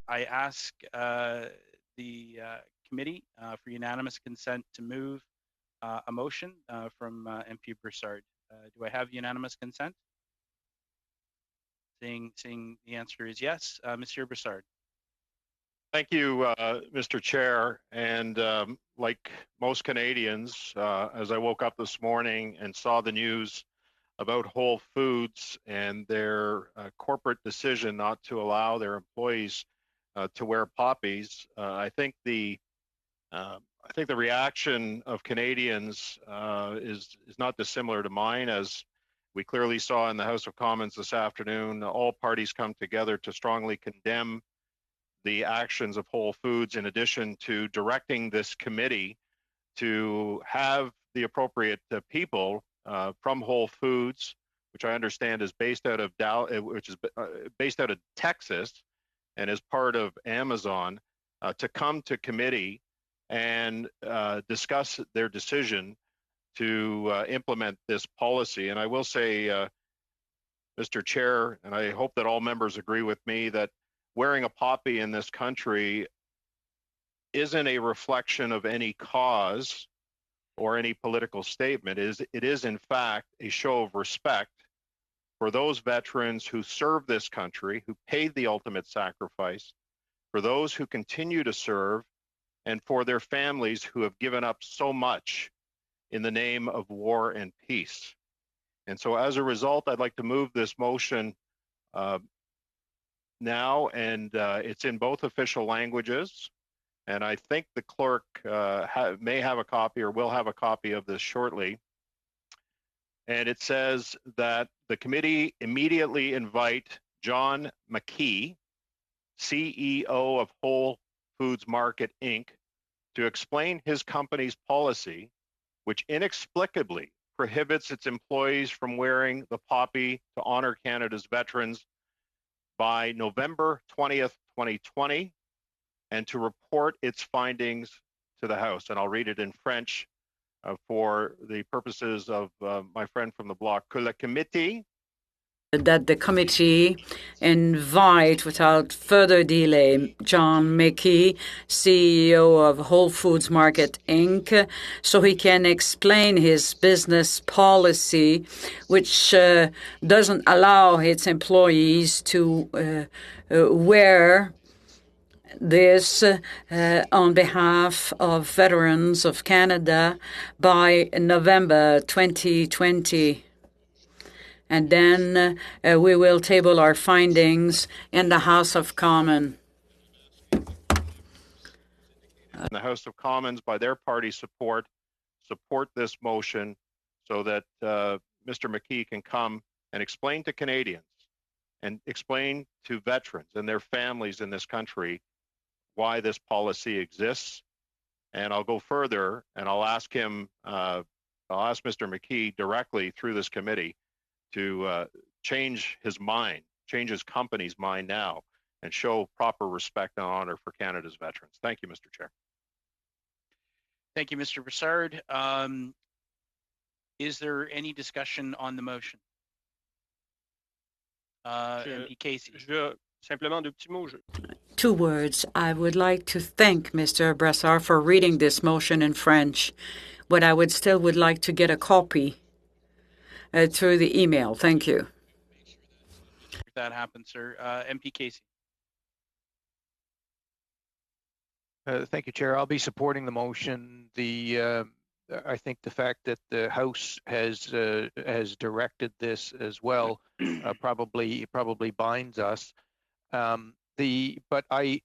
I ask the committee for unanimous consent to move a motion from MP Broussard. Do I have unanimous consent? Seeing the answer is yes. Monsieur Broussard. Thank you, Mr. Chair. And like most Canadians, as I woke up this morning and saw the news about Whole Foods and their corporate decision not to allow their employees to wear poppies, I think the reaction of Canadians is not dissimilar to mine, as we clearly saw in the House of Commons this afternoon. All parties come together to strongly condemn the actions of Whole Foods, in addition to directing this committee to have the appropriate people from Whole Foods, which I understand is based out of based out of Texas and is part of Amazon, to come to committee and discuss their decision to implement this policy. And I will say, Mr. Chair, and I hope that all members agree with me, that wearing a poppy in this country isn't a reflection of any cause or any political statement. It is in fact a show of respect for those veterans who serve this country, who paid the ultimate sacrifice, for those who continue to serve, and for their families who have given up so much in the name of war and peace. And so as a result, I'd like to move this motion now, and it's in both official languages. And I think the clerk may have a copy or will have a copy of this shortly. And it says that the committee immediately invite John McKee, CEO of Whole Foods Market, Inc., to explain his company's policy, which inexplicably prohibits its employees from wearing the poppy to honor Canada's veterans by November 20th, 2020, and to report its findings to the House. And I'll read it in French for the purposes of my friend from the bloc. Que le comité that the committee invite without further delay John McKee, CEO of Whole Foods Market, Inc., so he can explain his business policy, which doesn't allow its employees to wear this on behalf of veterans of Canada by November 2020. And then we will table our findings in the House of Commons. In the House of Commons, by their party support this motion so that Mr. McKee can come and explain to Canadians and explain to veterans and their families in this country why this policy exists. And I'll go further and I'll ask him, I'll ask Mr. McKee directly through this committee to change his mind, change his company's mind now, and show proper respect and honor for Canada's veterans. Thank you, Mr. Chair. Thank you, Mr. Broussard. Is there any discussion on the motion? MP Casey. Simplement deux petits mots. 2 words. I would like to thank Mr. Broussard for reading this motion in French, but I would like to get a copy through the email. Thank you. If that happens, sir. MP Casey. Thank you, Chair. I'll be supporting the motion. I think the fact that the House has directed this as well probably binds us. But I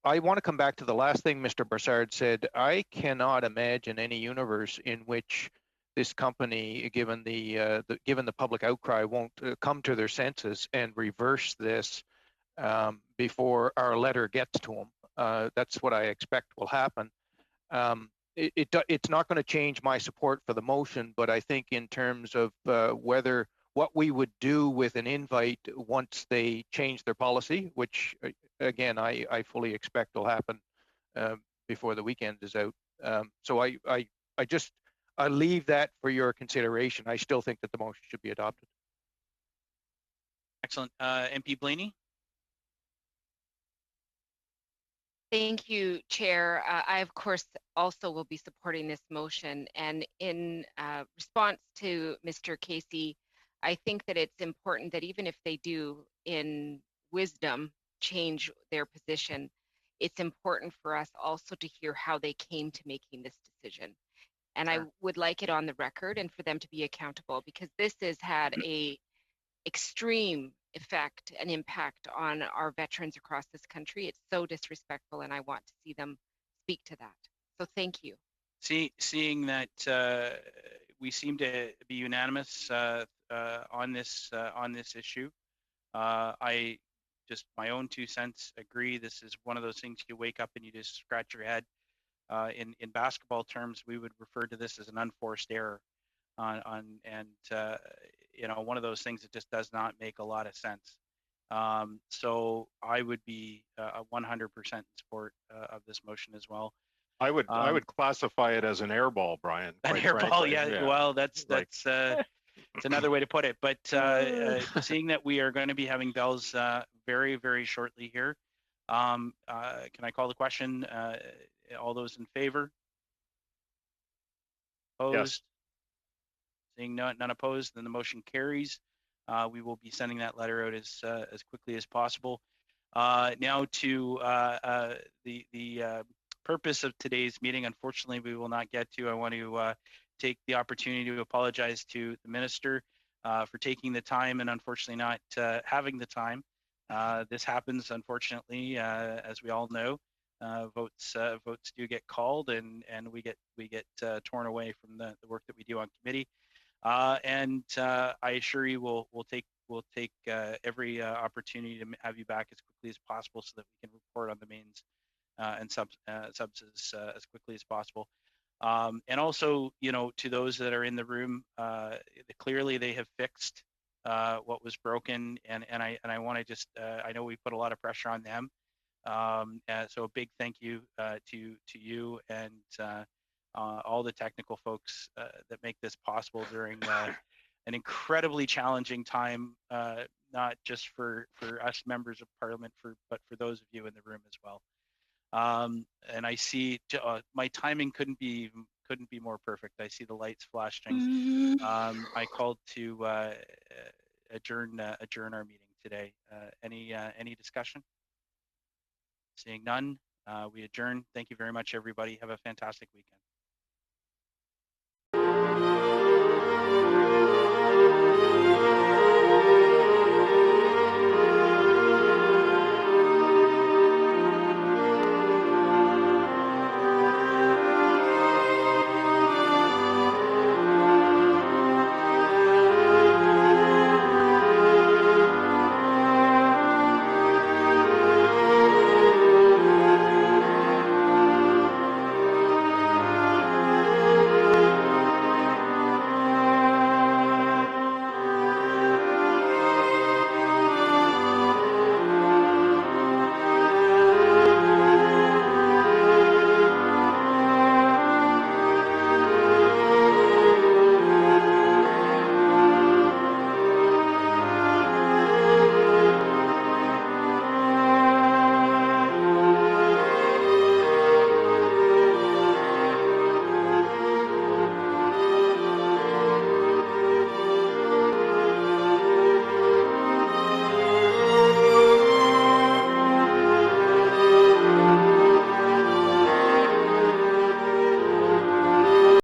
want to come back to the last thing Mr. Broussard said. I cannot imagine any universe in which this company, given the public outcry, won't come to their senses and reverse this before our letter gets to them. That's what I expect will happen. It's not going to change my support for the motion, but I think in terms of what we would do with an invite once they change their policy, which again I fully expect will happen before the weekend is out. So I leave that for your consideration. I still think that the motion should be adopted. Excellent. MP Blaney? Thank you, Chair. I, of course, also will be supporting this motion. And in response to Mr. Casey, I think that it's important that even if they do, in wisdom, change their position, it's important for us also to hear how they came to making this decision. And I would like it on the record and for them to be accountable, because this has had a extreme effect and impact on our veterans across this country. It's so disrespectful, and I want to see them speak to that. So thank you. Seeing that we seem to be unanimous on this issue, I just my own 2 cents agree. This is one of those things you wake up and you just scratch your head. In basketball terms, we would refer to this as an unforced error. You know, one of those things that just does not make a lot of sense. So I would be 100% in support of this motion as well. I would classify it as an airball, Brian. An airball, yeah. Well, that's it's another way to put it. But seeing that we are going to be having bells very, very shortly here, can I call the question? All those in favor? Opposed? Yes. Seeing none opposed, then the motion carries. We will be sending that letter out as quickly as possible. Now to the purpose of today's meeting. Unfortunately, we will not get to. I want to take the opportunity to apologize to the minister for taking the time and unfortunately not having the time. This happens, unfortunately, as we all know. Votes do get called, and we get torn away from the work that we do on committee. And I assure you, we'll take every opportunity to have you back as quickly as possible, so that we can report on the mains and subs as quickly as possible. And also, you know, to those that are in the room, clearly they have fixed what was broken, and I want to just I know we put a lot of pressure on them. So a big thank you to you and all the technical folks that make this possible during an incredibly challenging time, not just for us members of Parliament, but for those of you in the room as well. And I see my timing couldn't be more perfect. I see the lights flashing. I called to adjourn our meeting today. Any discussion? Seeing none, we adjourn. Thank you very much, everybody. Have a fantastic weekend.